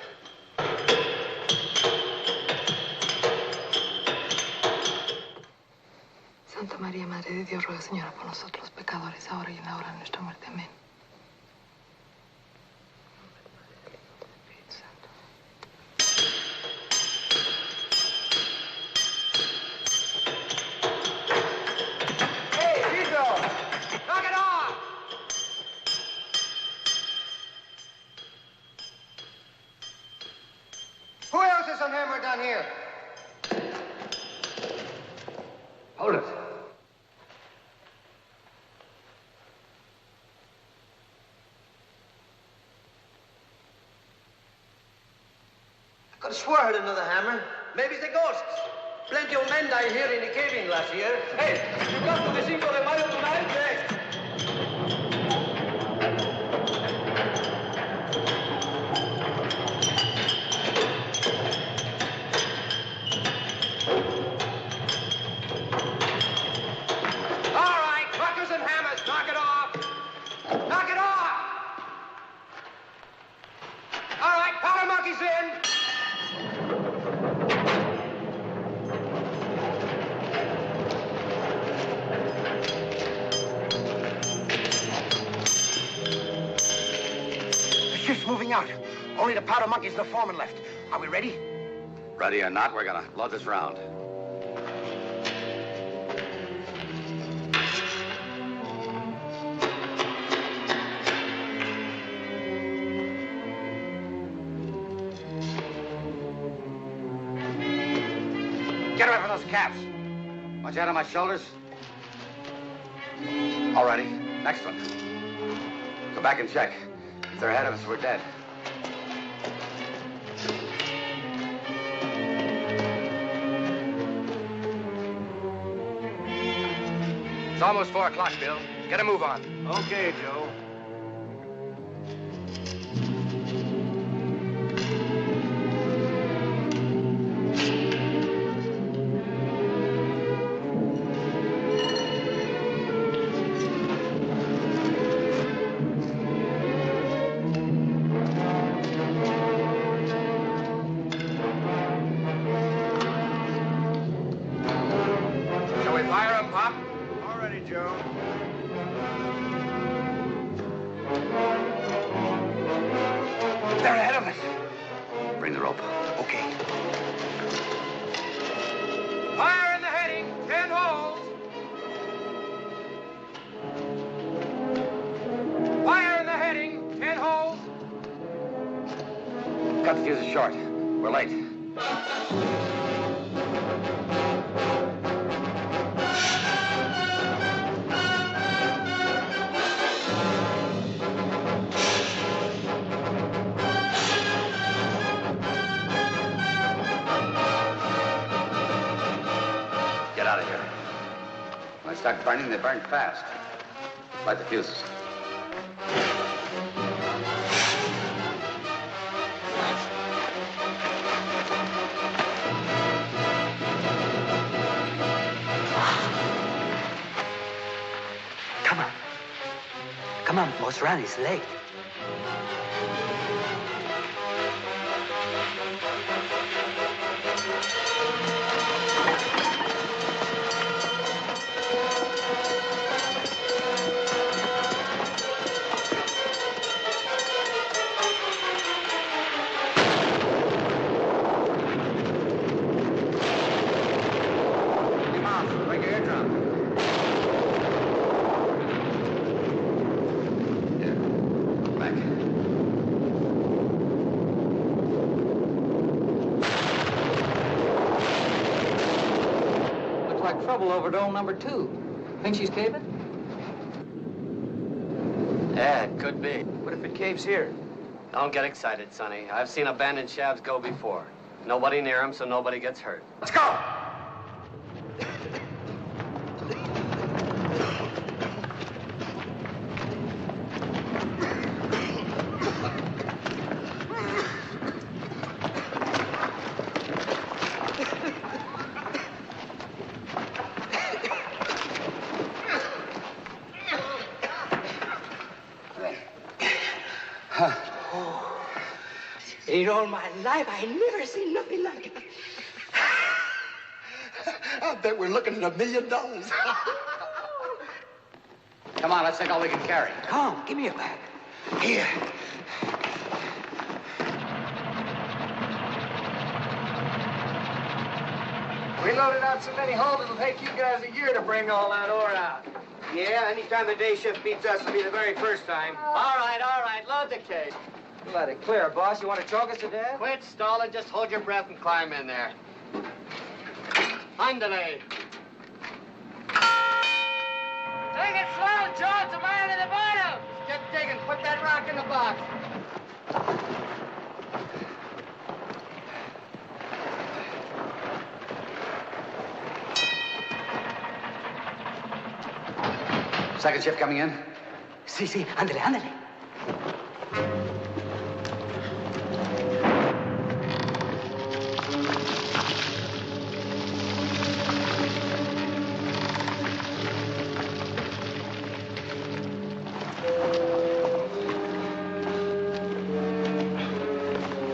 Santa María, Madre de Dios, ruega, Señora, por nosotros los pecadores, ahora y en la hora de nuestra muerte. Amén. Hold it. I could have swore I heard another hammer. Maybe it's the ghosts. Plenty of men died here in the caving last year. Hey, you got to the 5 de Mayo tonight? Yes. Moving out. Only the powder monkeys and the foreman left. Are we ready? Ready or not, we're gonna blow this round. Get away from those caps. Watch out on my shoulders. All righty. Next one. Go back and check. If they're ahead of us, we're dead. It's almost 4 o'clock, Bill. Get a move on. Okay, Joe. Shall we fire him, Pop? coming. Bring the rope. Okay. Fire in the heading. 10 holes. Fire in the heading. 10 holes. Cut the fuses short. We're late. Get out of here. When they start burning, they burn fast. Light the fuses. Come on, Boss Ronnie's late. Trouble over dome number 2. Think she's caving? Yeah, it could be. What if it caves here? Don't get excited, Sonny. I've seen abandoned shafts go before. Nobody near them, so nobody gets hurt. Let's go! In all my life, I never seen nothing like it. I bet we're looking at $1 million. Come on, let's take all we can carry. Come on, give me a bag. Here. We loaded out so many holes, it'll take you guys a year to bring all that ore out. Yeah, anytime the day shift beats us will be the very first time. All right, load the case. Let it clear, boss. You want to choke us to death? Quit stalling, just hold your breath and climb in there. Andale. Take it slow, Joe. It's a mile to the bottom. Get digging. Put that rock in the box. Second shift coming in? Sí, ándale, ándale.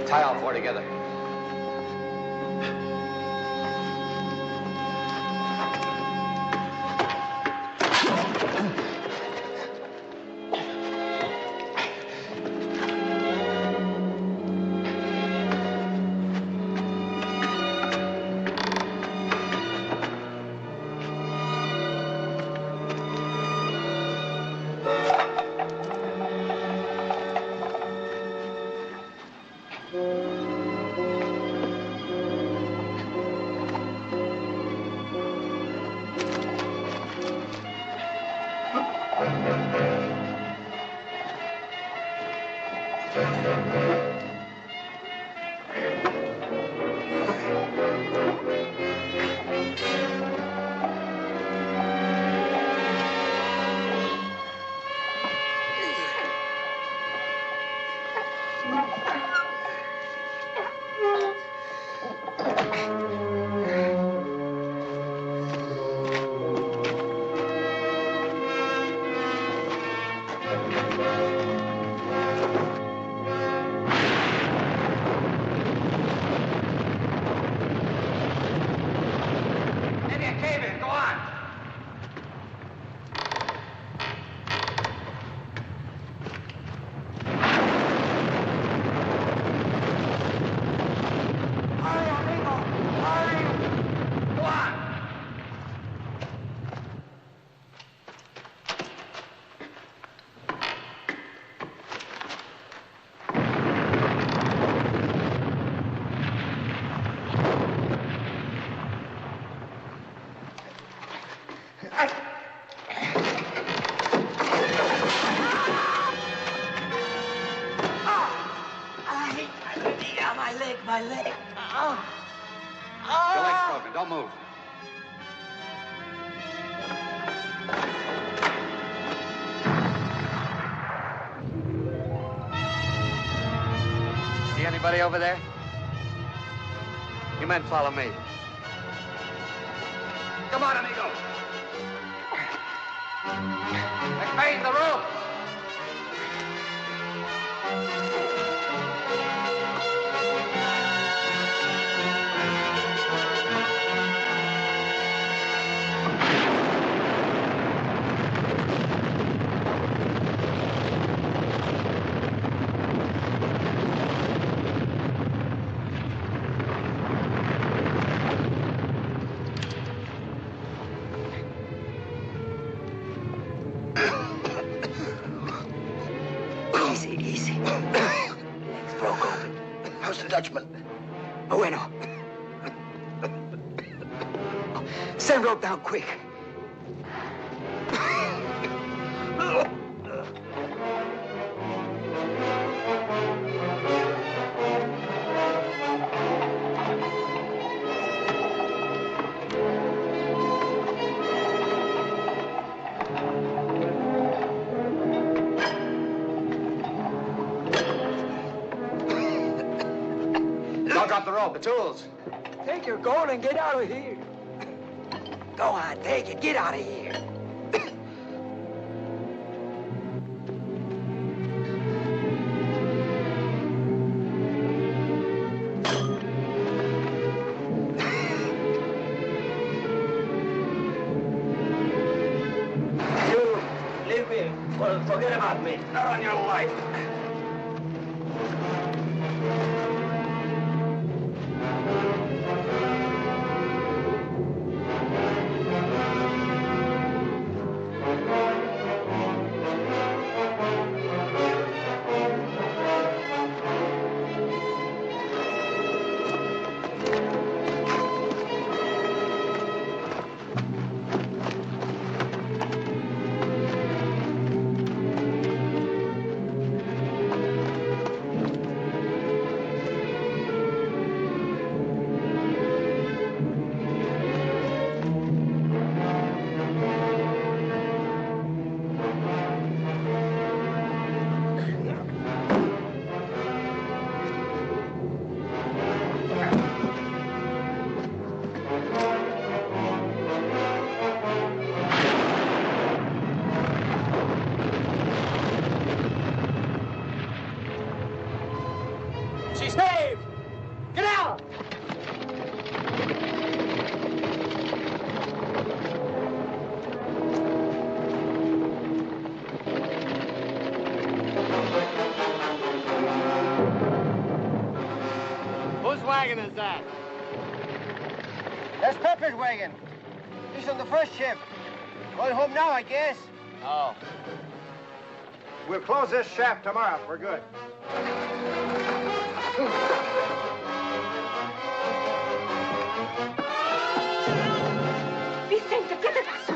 Tie all 4 together. Don't move. See anybody over there? You men follow me. Come on, amigo. McBain, the rope. Easy, easy. Legs broke open. How's the Dutchman? Bueno. Send rope down quick. Don't drop the rope, the tools. Take your gold and get out of here. Go on, take it. Get out of here. You, leave me. Well, forget about me. Not on your life. She's saved! Get out! Whose wagon is that? That's Pepper's wagon. He's on the first shift. Going home now, I guess. Oh. We'll close this shaft tomorrow for good. Vicente, ¿qué te pasó?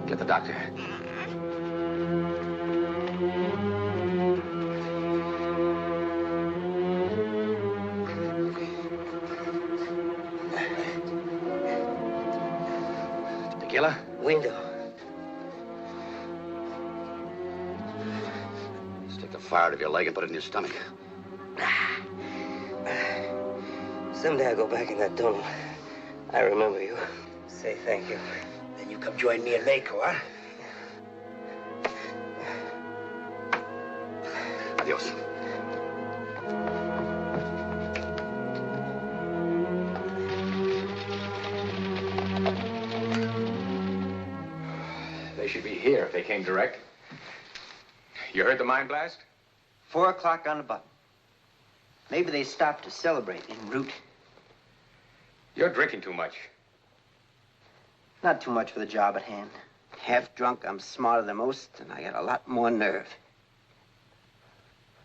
Get the doctor. Tequila? Window. Stick the fire out of your leg and put it in your stomach. Someday I go back in that tunnel. I remember you. Say thank you. Then you come join me in Mako, huh? Adios. They should be here if they came direct. You heard the mine blast? 4 o'clock on the button. Maybe they stopped to celebrate en route. You're drinking too much. Not too much for the job at hand. Half drunk, I'm smarter than most, and I got a lot more nerve.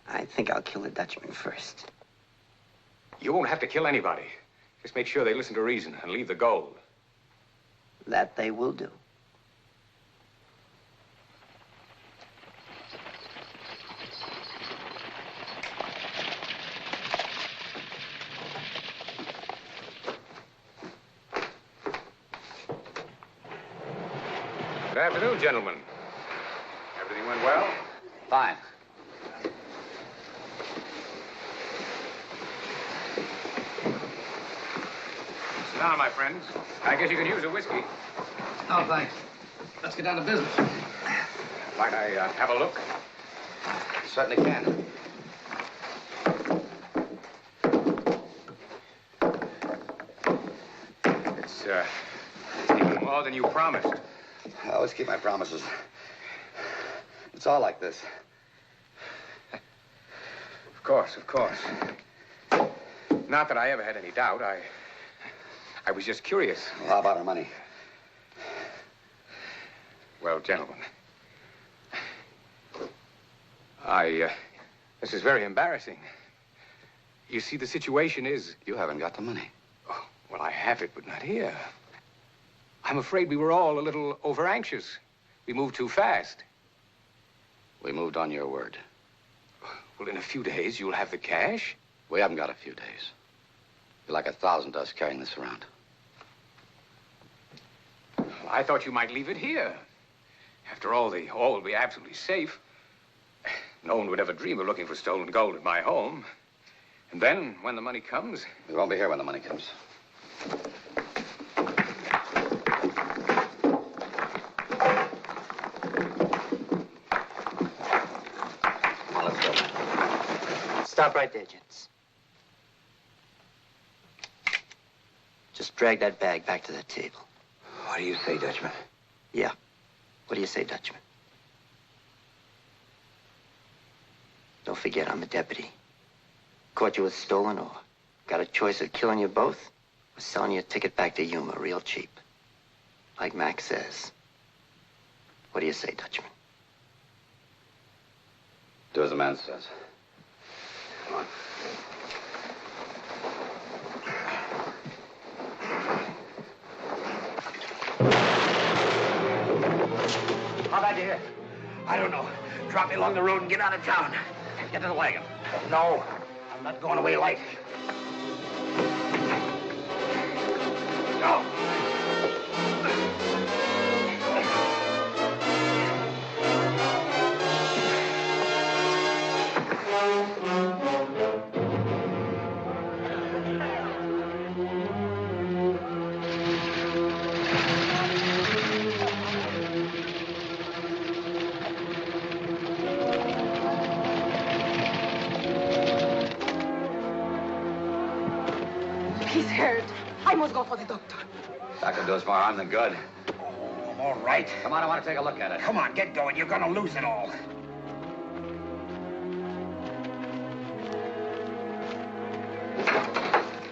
I think I'll kill the Dutchman first. You won't have to kill anybody. Just make sure they listen to reason and leave the gold. That they will do. Good afternoon, gentlemen. Everything went well? Fine. Sit down, my friends. I guess you could use a whiskey. No, thanks. Let's get down to business. Might I have a look? You certainly can. It's even more than you promised. I always keep my promises. It's all like this. Of course, of course. Not that I ever had any doubt. I was just curious. Well, how about our money? Well, gentlemen, this is very embarrassing. You see, the situation is... You haven't got the money. Oh, well, I have it, but not here. I'm afraid we were all a little over-anxious. We moved too fast. We moved on your word. Well, in a few days, you'll have the cash. We haven't got a few days. You're like 1,000 of us carrying this around. Well, I thought you might leave it here. After all, the all will be absolutely safe. No one would ever dream of looking for stolen gold at my home. And then, when the money comes... We won't be here when the money comes. Come on, let's go. Stop right there, gents. Just drag that bag back to that table. What do you say, Dutchman? Yeah. What do you say, Dutchman? Don't forget, I'm a deputy. Caught you with stolen ore. Got a choice of killing you both or selling you a ticket back to Yuma real cheap. Like Max says. What do you say, Dutchman? Do as the man says. Come on. How about you here? I don't know. Drop me along the road and get out of town. Get to the wagon. No, I'm not going away light. No. He's hurt. I must go for the doctor. Doctor does more harm than good. I'm all right. Come on, I want to take a look at it. Come on, get going. You're gonna lose it all.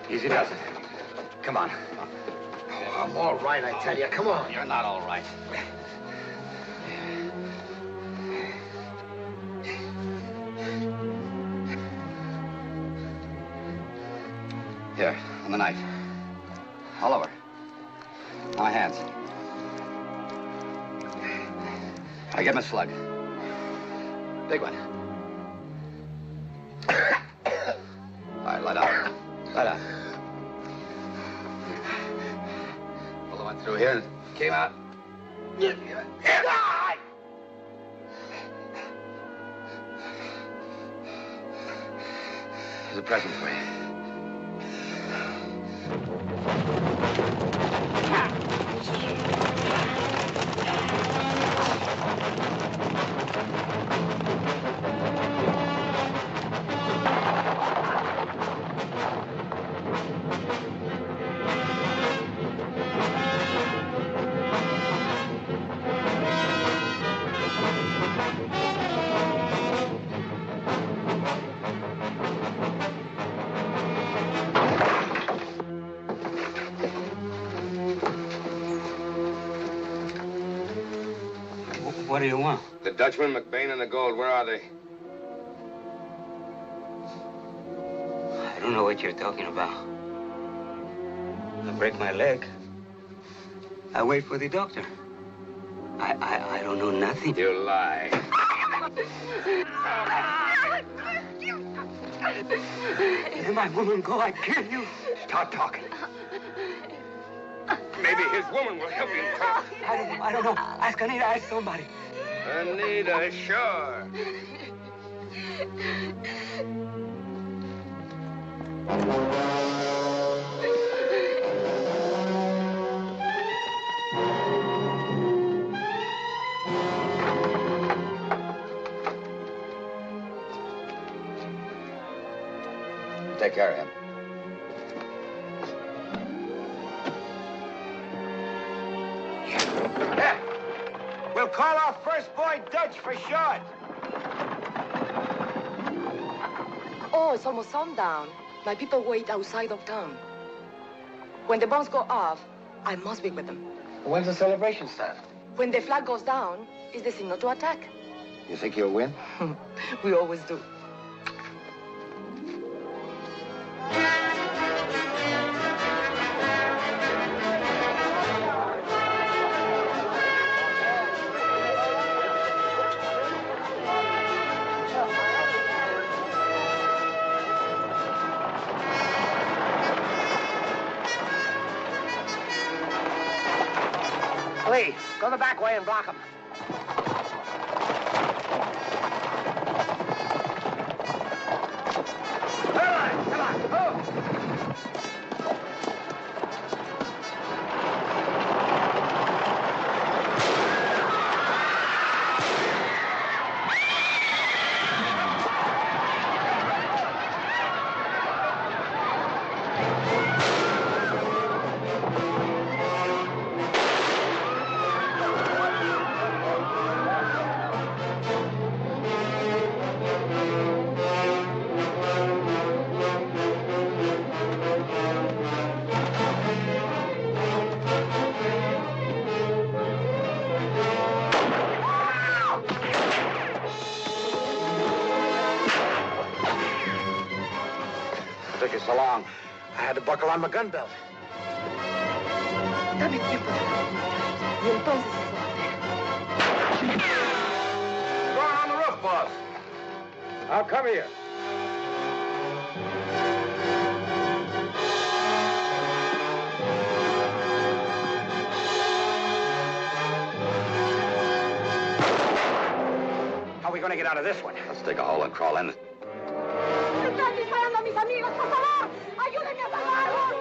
Easy does it. Come on. Oh, I'm all right, I tell you. Come on. You're not all right. Here, on the knife. All over. On my hands. I give him a slug. Big one. All right, lie down. Lie down. Bullet went through here and came out. Here's a present for you. What do you want? The Dutchman, McBain, and the gold, where are they? I don't know what you're talking about. I break my leg. I wait for the doctor. I don't know nothing. You lie. Let my woman go, I kill you. Stop talking. Maybe his woman will help him talk. I don't know. Ask Anita, ask somebody. Anita, sure. Take care of him. Yeah. We'll call our first boy Dutch for short. Oh, it's almost sundown. My people wait outside of town. When the bombs go off, I must be with them. When's the celebration start? When the flag goes down, it's the signal to attack. You think you'll win? We always do. Lee, go the back way and block them. Come on, move. Took you so long. I had to buckle on my gun belt. Dame tiempo. Y entonces What's going on the roof, boss? I'll come here. How are we going to get out of this one? Let's dig a hole and crawl in. ¡Están disparando a mis amigos, por favor! ¡Ayúdenme a salvarlos!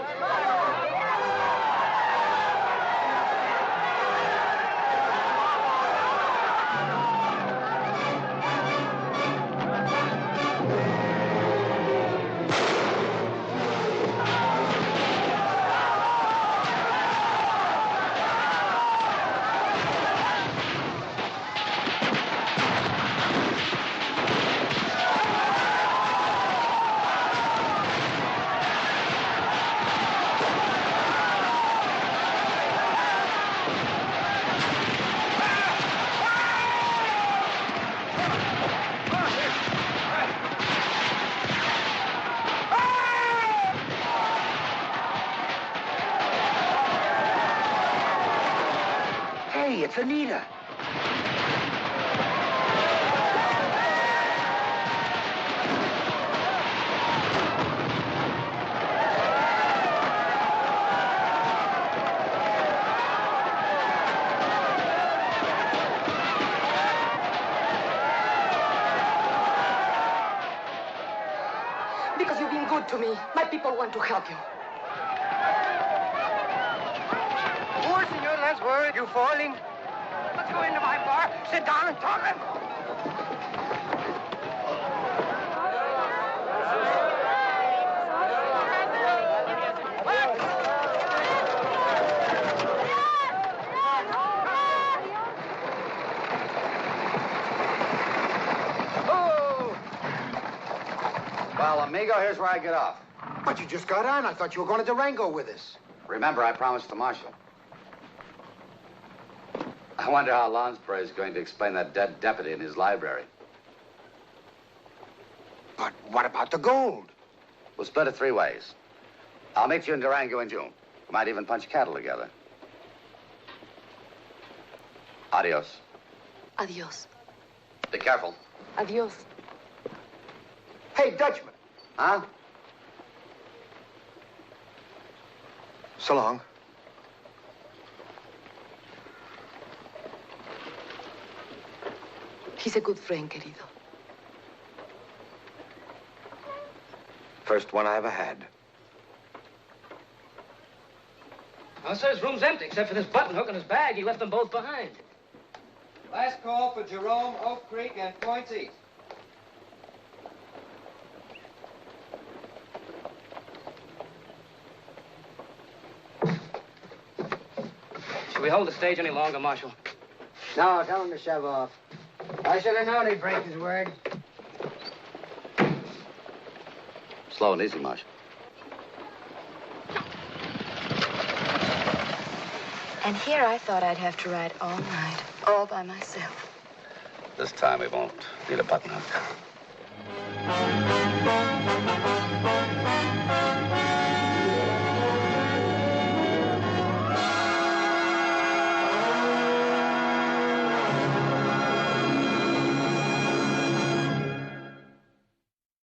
Hey, it's Anita. Because you've been good to me, my people want to help you. Poor senor, that's worried. You falling? Let's go into my bar, sit down and talk. Well, amigo, here's where I get off. But you just got on. I thought you were going to Durango with us. Remember, I promised the marshal. I wonder how Lonsbury is going to explain that dead deputy in his library. But what about the gold? We'll split it 3 ways. I'll meet you in Durango in June. We might even punch cattle together. Adios. Adios. Be careful. Adios. Hey, Dutchman. Huh? So long. He's a good friend, querido. First one I ever had. Oh, sir, his room's empty, except for this button hook and his bag. He left them both behind. Last call for Jerome, Oak Creek, and Points East. Should we hold the stage any longer, Marshal? No, tell him to shove off. I should have known he'd break his word. Slow and easy, Marshal. And here I thought I'd have to ride all night, all by myself. This time we won't need a button hook.